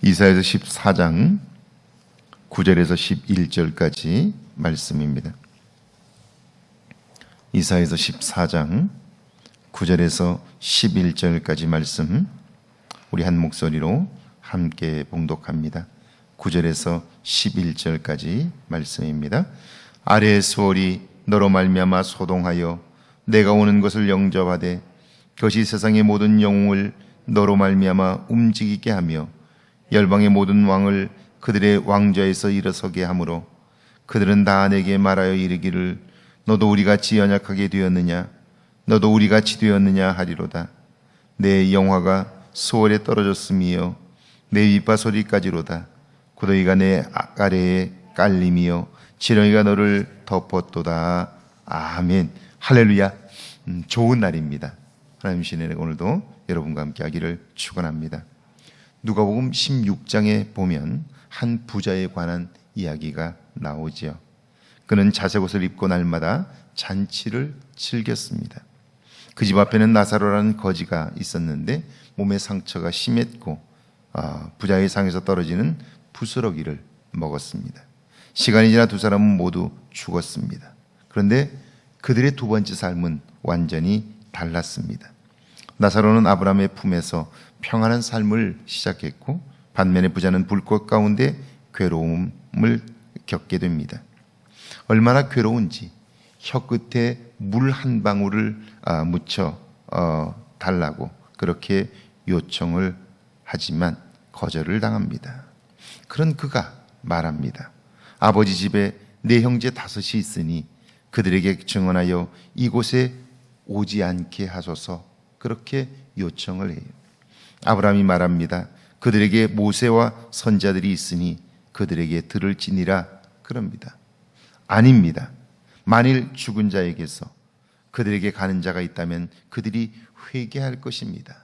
이사야서 14장 9절에서 11절까지 말씀입니다. 이사야서 14장 9절에서 11절까지 말씀, 우리 한 목소리로 함께 봉독합니다. 9절에서 11절까지 말씀입니다. 아래의 수월이 너로 말미암아 소동하여 내가 오는 것을 영접하되 그것이 세상의 모든 영웅을 너로 말미암아 움직이게 하며 열방의 모든 왕을 그들의 왕좌에서 일어서게 하므로 그들은 다 내게 말하여 이르기를 너도 우리같이 연약하게 되었느냐, 너도 우리같이 되었느냐 하리로다. 내 영화가 수월에 떨어졌음이요 내 윗바소리까지로다. 구더기가 내 아래에 깔림이요 지렁이가 너를 덮었도다. 아멘. 할렐루야. 좋은 날입니다. 하나님 신의 오늘도 여러분과 함께 하기를 축원합니다. 누가복음 16장에 보면 한 부자에 관한 이야기가 나오지요. 그는 자색 옷을 입고 날마다 잔치를 즐겼습니다. 그 집 앞에는 나사로라는 거지가 있었는데 몸에 상처가 심했고 부자의 상에서 떨어지는 부스러기를 먹었습니다. 시간이 지나 두 사람은 모두 죽었습니다. 그런데 그들의 두 번째 삶은 완전히 달랐습니다. 나사로는 아브라함의 품에서 평안한 삶을 시작했고 반면에 부자는 불꽃 가운데 괴로움을 겪게 됩니다. 얼마나 괴로운지 혀끝에 물 한 방울을 묻혀 달라고 그렇게 요청을 하지만 거절을 당합니다. 그런 그가 말합니다. 아버지 집에 내 형제 5이 있으니 그들에게 증언하여 이곳에 오지 않게 하소서. 그렇게 요청을 해요. 아브라함이 말합니다. 그들에게 모세와 선자들이 있으니 그들에게 들을지니라 그럽니다. 아닙니다. 만일 죽은 자에게서 그들에게 가는 자가 있다면 그들이 회개할 것입니다.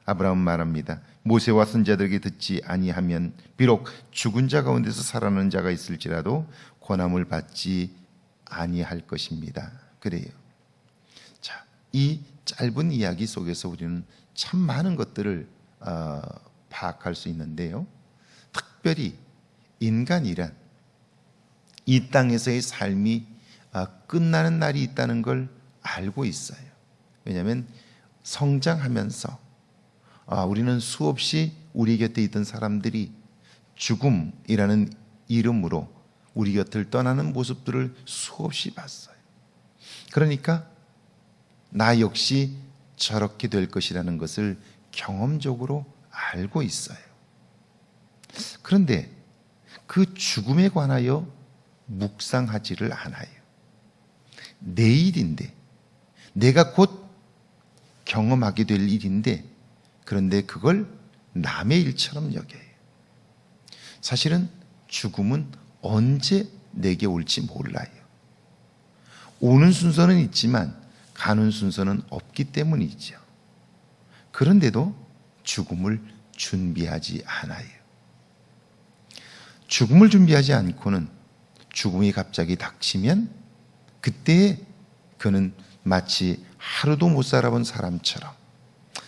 아브라함은 말합니다. 모세와 선자들에게 듣지 아니하면 비록 죽은 자 가운데서 살아나는 자가 있을지라도 권함을 받지 아니할 것입니다. 그래요. 자, 이 짧은 이야기 속에서 우리는 참 많은 것들을 파악할 수 있는데요. 특별히 인간이란 이 땅에서의 삶이 끝나는 날이 있다는 걸 알고 있어요. 왜냐하면 성장하면서 우리는 수없이 우리 곁에 있던 사람들이 죽음이라는 이름으로 우리 곁을 떠나는 모습들을 수없이 봤어요. 그러니까 나 역시 저렇게 될 것이라는 것을 경험적으로 알고 있어요. 그런데 그 죽음에 관하여 묵상하지를 않아요. 내일인데, 내가 곧 경험하게 될 일인데, 그런데 그걸 남의 일처럼 여겨요. 사실은 죽음은 언제 내게 올지 몰라요. 오는 순서는 있지만 가는 순서는 없기 때문이죠. 그런데도 죽음을 준비하지 않아요. 죽음을 준비하지 않고는 죽음이 갑자기 닥치면 그때 그는 마치 하루도 못 살아본 사람처럼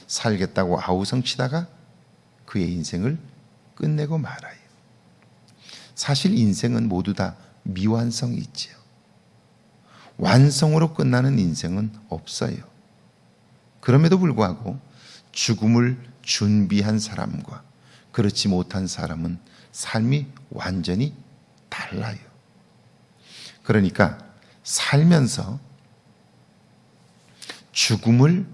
살겠다고 아우성치다가 그의 인생을 끝내고 말아요. 사실 인생은 모두 다 미완성이 있죠. 완성으로 끝나는 인생은 없어요. 그럼에도 불구하고 죽음을 준비한 사람과 그렇지 못한 사람은 삶이 완전히 달라요. 그러니까 살면서 죽음을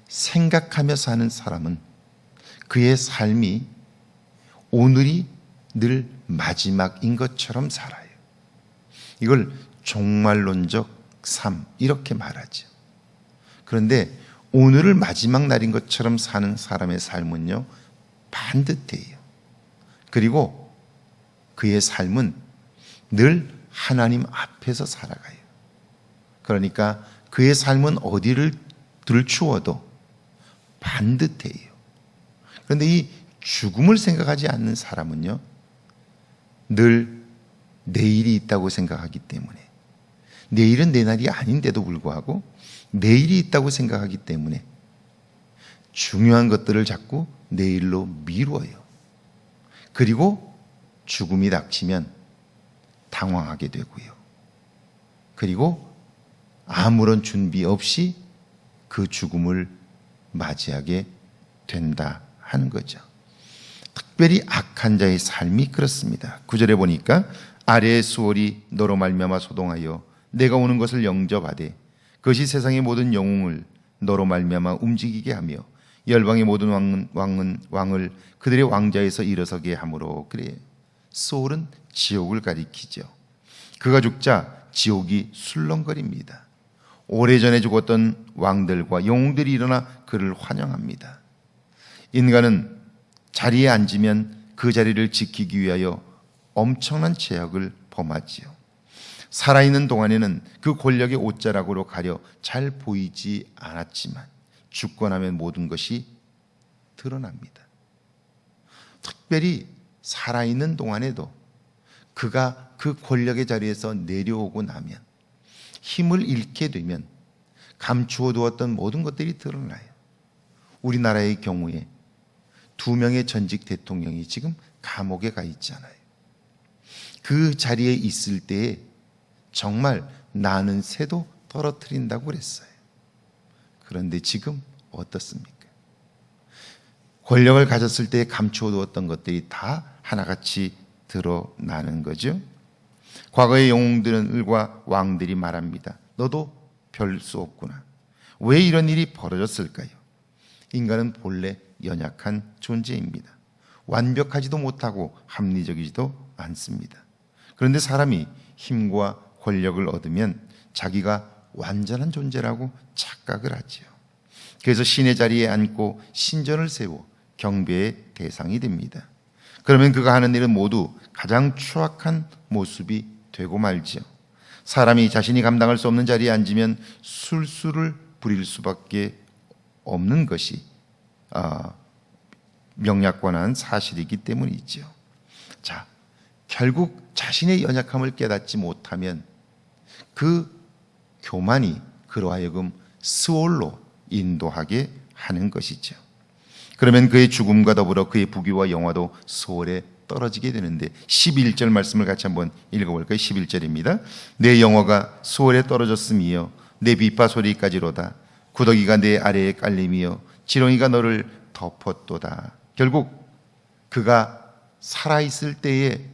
생각하며 사는 사람은 그의 삶이 오늘이 늘 마지막인 것처럼 살아요. 이걸 종말론적 삶 이렇게 말하죠. 그런데 오늘을 마지막 날인 것처럼 사는 사람의 삶은요 반듯해요. 그리고 그의 삶은 늘 하나님 앞에서 살아가요. 그러니까 그의 삶은 어디를 들추어도 반듯해요. 그런데 이 죽음을 생각하지 않는 사람은요 늘 내일이 있다고 생각하기 때문에, 내일은 내 날이 아닌데도 불구하고 내일이 있다고 생각하기 때문에 중요한 것들을 자꾸 내일로 미뤄요. 그리고 죽음이 닥치면 당황하게 되고요. 그리고 아무런 준비 없이 그 죽음을 맞이하게 된다 하는 거죠. 특별히 악한 자의 삶이 그렇습니다. 9절에 보니까 아래의 수월이 너로 말미암아 소동하여 내가 오는 것을 영접하되 그것이 세상의 모든 영웅을 너로 말미암아 움직이게 하며 열방의 모든 왕을 그들의 왕자에서 일어서게 하므로. 그래, 소울은 지옥을 가리키죠. 그가 죽자 지옥이 술렁거립니다. 오래전에 죽었던 왕들과 영웅들이 일어나 그를 환영합니다. 인간은 자리에 앉으면 그 자리를 지키기 위하여 엄청난 죄악을 범하지요. 살아있는 동안에는 그 권력의 옷자락으로 가려 잘 보이지 않았지만 죽고 나면 모든 것이 드러납니다. 특별히 살아있는 동안에도 그가 그 권력의 자리에서 내려오고 나면, 힘을 잃게 되면 감추어 두었던 모든 것들이 드러나요. 우리나라의 경우에 2명의 전직 대통령이 지금 감옥에 가 있잖아요. 그 자리에 있을 때에 정말 나는 새도 떨어뜨린다고 그랬어요. 그런데 지금 어떻습니까? 권력을 가졌을 때 감추어 두었던 것들이 다 하나같이 드러나는 거죠. 과거의 영웅들과 왕들이 말합니다. 너도 별 수 없구나. 왜 이런 일이 벌어졌을까요? 인간은 본래 연약한 존재입니다. 완벽하지도 못하고 합리적이지도 않습니다. 그런데 사람이 힘과 권력을 얻으면 자기가 완전한 존재라고 착각을 하지요. 그래서 신의 자리에 앉고 신전을 세워 경배의 대상이 됩니다. 그러면 그가 하는 일은 모두 가장 추악한 모습이 되고 말지요. 사람이 자신이 감당할 수 없는 자리에 앉으면 술수를 부릴 수밖에 없는 것이 명약관한 사실이기 때문이죠. 자, 결국 자신의 연약함을 깨닫지 못하면 그 교만이 그로 하여금 스올로 인도하게 하는 것이죠. 그러면 그의 죽음과 더불어 그의 부귀와 영화도 스올에 떨어지게 되는데, 11절 말씀을 같이 한번 읽어볼까요? 11절입니다. 내 영화가 스올에 떨어졌음이여 내 비파 소리까지로다. 구더기가 내 아래에 깔림이여 지렁이가 너를 덮었도다. 결국 그가 살아있을 때에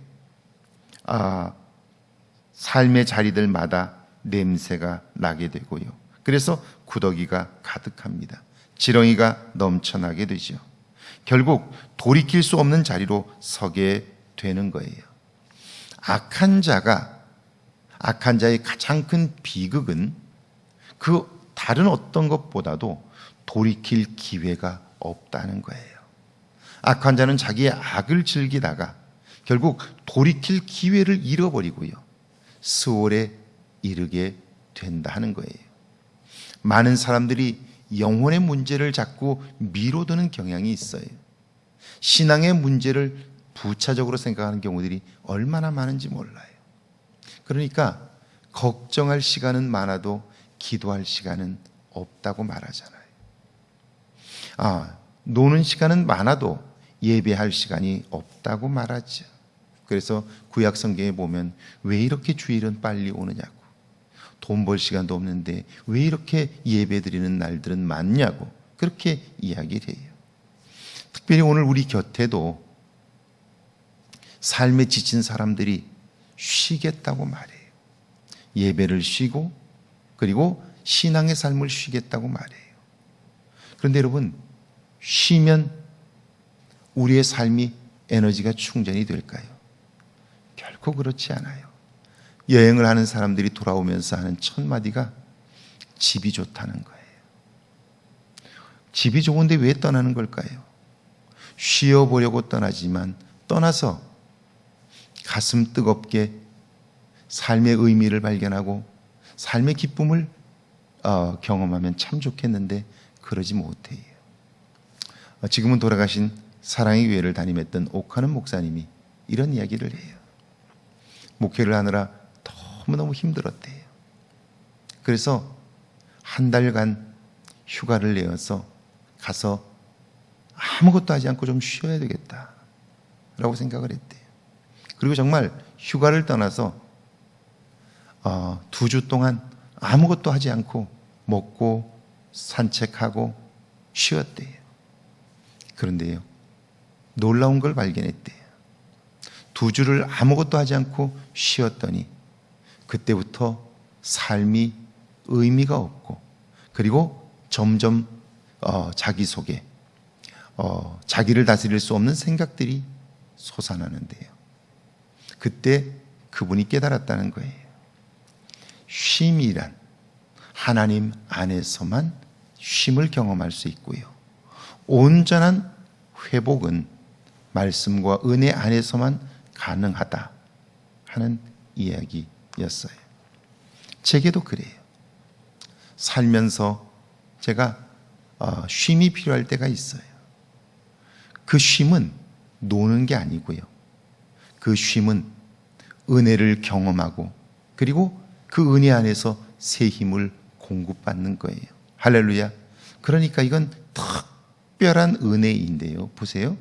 삶의 자리들마다 냄새가 나게 되고요. 그래서 구더기가 가득합니다. 지렁이가 넘쳐나게 되죠. 결국 돌이킬 수 없는 자리로 서게 되는 거예요. 악한 자의 가장 큰 비극은 그 다른 어떤 것보다도 돌이킬 기회가 없다는 거예요. 악한 자는 자기의 악을 즐기다가 결국 돌이킬 기회를 잃어버리고요, 스올에 이르게 된다는 거예요. 많은 사람들이 영혼의 문제를 자꾸 미뤄두는 경향이 있어요. 신앙의 문제를 부차적으로 생각하는 경우들이 얼마나 많은지 몰라요. 그러니까 걱정할 시간은 많아도 기도할 시간은 없다고 말하잖아요. 노는 시간은 많아도 예배할 시간이 없다고 말하죠. 그래서 구약 성경에 보면 왜 이렇게 주일은 빨리 오느냐고, 돈 벌 시간도 없는데 왜 이렇게 예배 드리는 날들은 많냐고 그렇게 이야기를 해요. 특별히 오늘 우리 곁에도 삶에 지친 사람들이 쉬겠다고 말해요. 예배를 쉬고 그리고 신앙의 삶을 쉬겠다고 말해요. 그런데 여러분, 쉬면 우리의 삶이 에너지가 충전이 될까요? 결코 그렇지 않아요. 여행을 하는 사람들이 돌아오면서 하는 첫 마디가 집이 좋다는 거예요. 집이 좋은데 왜 떠나는 걸까요? 쉬어보려고 떠나지만 떠나서 가슴 뜨겁게 삶의 의미를 발견하고 삶의 기쁨을 경험하면 참 좋겠는데 그러지 못해요. 지금은 돌아가신 사랑의 교회를 담임했던 옥하는 목사님이 이런 이야기를 해요. 목회를 하느라 너무너무 힘들었대요. 그래서 한 달간 휴가를 내어서 가서 아무것도 하지 않고 좀 쉬어야 되겠다라고 라고 생각을 했대요. 그리고 정말 휴가를 떠나서 2주 동안 아무것도 하지 않고 먹고 산책하고 쉬었대요. 그런데요, 놀라운 걸 발견했대요. 2주를 아무것도 하지 않고 쉬었더니 그때부터 삶이 의미가 없고, 그리고 점점 자기 속에 자기를 다스릴 수 없는 생각들이 솟아나는데요. 그때 그분이 깨달았다는 거예요. 쉼이란 하나님 안에서만 쉼을 경험할 수 있고요, 온전한 회복은 말씀과 은혜 안에서만 가능하다 하는 이야기였어요. 제게도 그래요. 살면서 제가 쉼이 필요할 때가 있어요. 그 쉼은 노는 게 아니고요, 그 쉼은 은혜를 경험하고, 그리고 그 은혜 안에서 새 힘을 공급받는 거예요. 할렐루야. 그러니까 이건 특별한 은혜인데요, 보세요.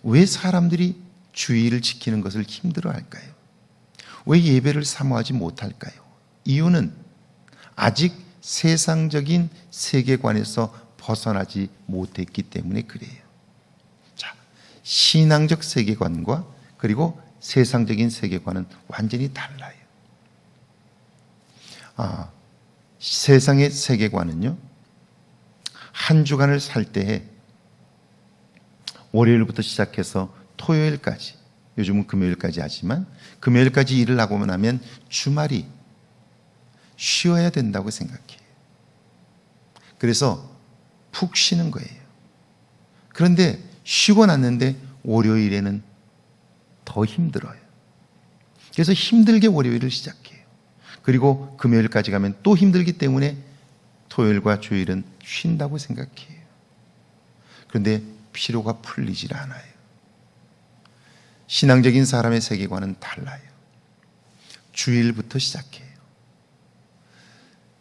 왜 사람들이 주의를 지키는 것을 힘들어할까요? 왜 예배를 사모하지 못할까요? 이유는 아직 세상적인 세계관에서 벗어나지 못했기 때문에 그래요. 자, 신앙적 세계관과 그리고 세상적인 세계관은 완전히 달라요. 세상의 세계관은요, 한 주간을 살 때에 월요일부터 시작해서 토요일까지, 요즘은 금요일까지 하지만 금요일까지 일을 하고 나면 주말이 쉬어야 된다고 생각해요. 그래서 푹 쉬는 거예요. 그런데 쉬고 났는데 월요일에는 더 힘들어요. 그래서 힘들게 월요일을 시작해요. 그리고 금요일까지 가면 또 힘들기 때문에 토요일과 주일은 쉰다고 생각해요. 그런데 피로가 풀리질 않아요. 신앙적인 사람의 세계관은 달라요. 주일부터 시작해요.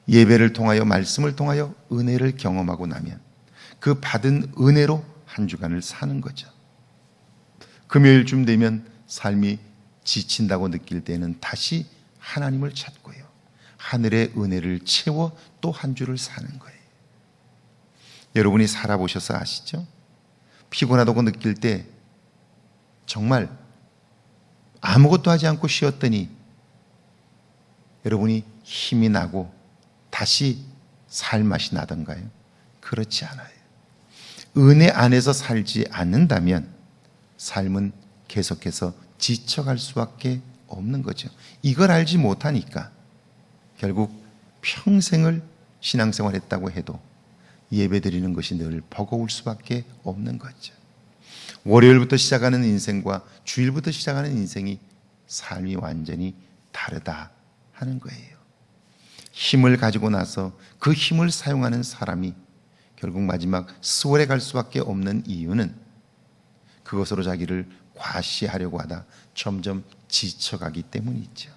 예배를 통하여, 말씀을 통하여 은혜를 경험하고 나면 그 받은 은혜로 한 주간을 사는 거죠. 금요일쯤 되면 삶이 지친다고 느낄 때는 다시 하나님을 찾고요, 하늘의 은혜를 채워 또 한 주를 사는 거예요. 여러분이 살아보셔서 아시죠? 피곤하다고 느낄 때 정말 아무것도 하지 않고 쉬었더니 여러분이 힘이 나고 다시 살 맛이 나던가요? 그렇지 않아요. 은혜 안에서 살지 않는다면 삶은 계속해서 지쳐갈 수밖에 없는 거죠. 이걸 알지 못하니까 결국 평생을 신앙생활 했다고 해도 예배 드리는 것이 늘 버거울 수밖에 없는 거죠. 월요일부터 시작하는 인생과 주일부터 시작하는 인생이 삶이 완전히 다르다 하는 거예요. 힘을 가지고 나서 그 힘을 사용하는 사람이 결국 마지막 수월에 갈 수밖에 없는 이유는 그것으로 자기를 과시하려고 하다 점점 지쳐가기 때문이죠.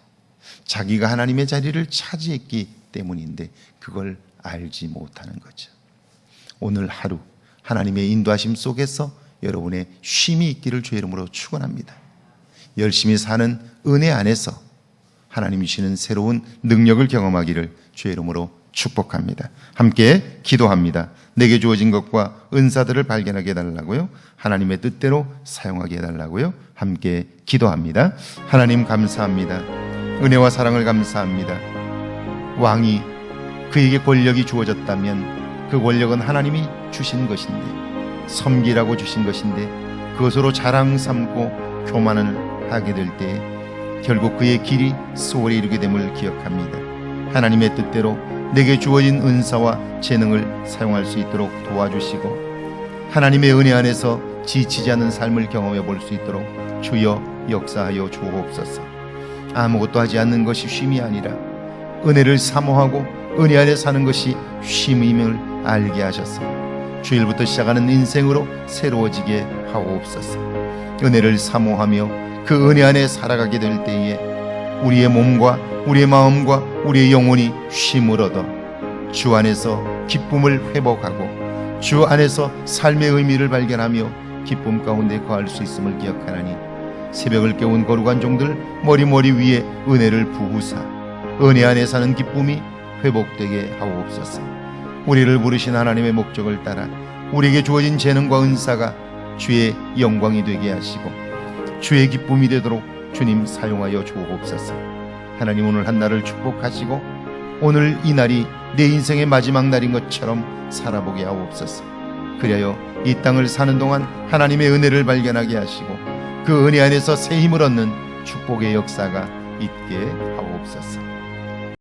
자기가 하나님의 자리를 차지했기 때문인데 그걸 알지 못하는 거죠. 오늘 하루 하나님의 인도하심 속에서 여러분의 쉼이 있기를 주의 이름으로 축원합니다. 열심히 사는 은혜 안에서 하나님이 주시는 새로운 능력을 경험하기를 주의 이름으로 축복합니다. 함께 기도합니다. 내게 주어진 것과 은사들을 발견하게 해달라고요, 하나님의 뜻대로 사용하게 해달라고요, 함께 기도합니다. 하나님 감사합니다. 은혜와 사랑을 감사합니다. 왕이 그에게 권력이 주어졌다면 그 권력은 하나님이 주신 것인데, 섬기라고 주신 것인데 그것으로 자랑 삼고 교만을 하게 될 때 결국 그의 길이 수월에 이르게 됨을 기억합니다. 하나님의 뜻대로 내게 주어진 은사와 재능을 사용할 수 있도록 도와주시고 하나님의 은혜 안에서 지치지 않는 삶을 경험해 볼 수 있도록 주여 역사하여 주옵소서. 아무것도 하지 않는 것이 쉼이 아니라 은혜를 사모하고 은혜 안에 사는 것이 쉼임을 알게 하셔서 주일부터 시작하는 인생으로 새로워지게 하옵소서. 은혜를 사모하며 그 은혜 안에 살아가게 될 때에 우리의 몸과 우리의 마음과 우리의 영혼이 쉼을 얻어 주 안에서 기쁨을 회복하고 주 안에서 삶의 의미를 발견하며 기쁨 가운데 거할 수 있음을 기억하나니 새벽을 깨운 거룩한 종들 머리 위에 은혜를 부으사 은혜 안에 사는 기쁨이 회복되게 하옵소서. 우리를 부르신 하나님의 목적을 따라 우리에게 주어진 재능과 은사가 주의 영광이 되게 하시고 주의 기쁨이 되도록 주님 사용하여 주옵소서. 하나님, 오늘 한 날을 축복하시고 오늘 이 날이 내 인생의 마지막 날인 것처럼 살아보게 하옵소서. 그리하여 이 땅을 사는 동안 하나님의 은혜를 발견하게 하시고 그 은혜 안에서 새 힘을 얻는 축복의 역사가 있게 하옵소서.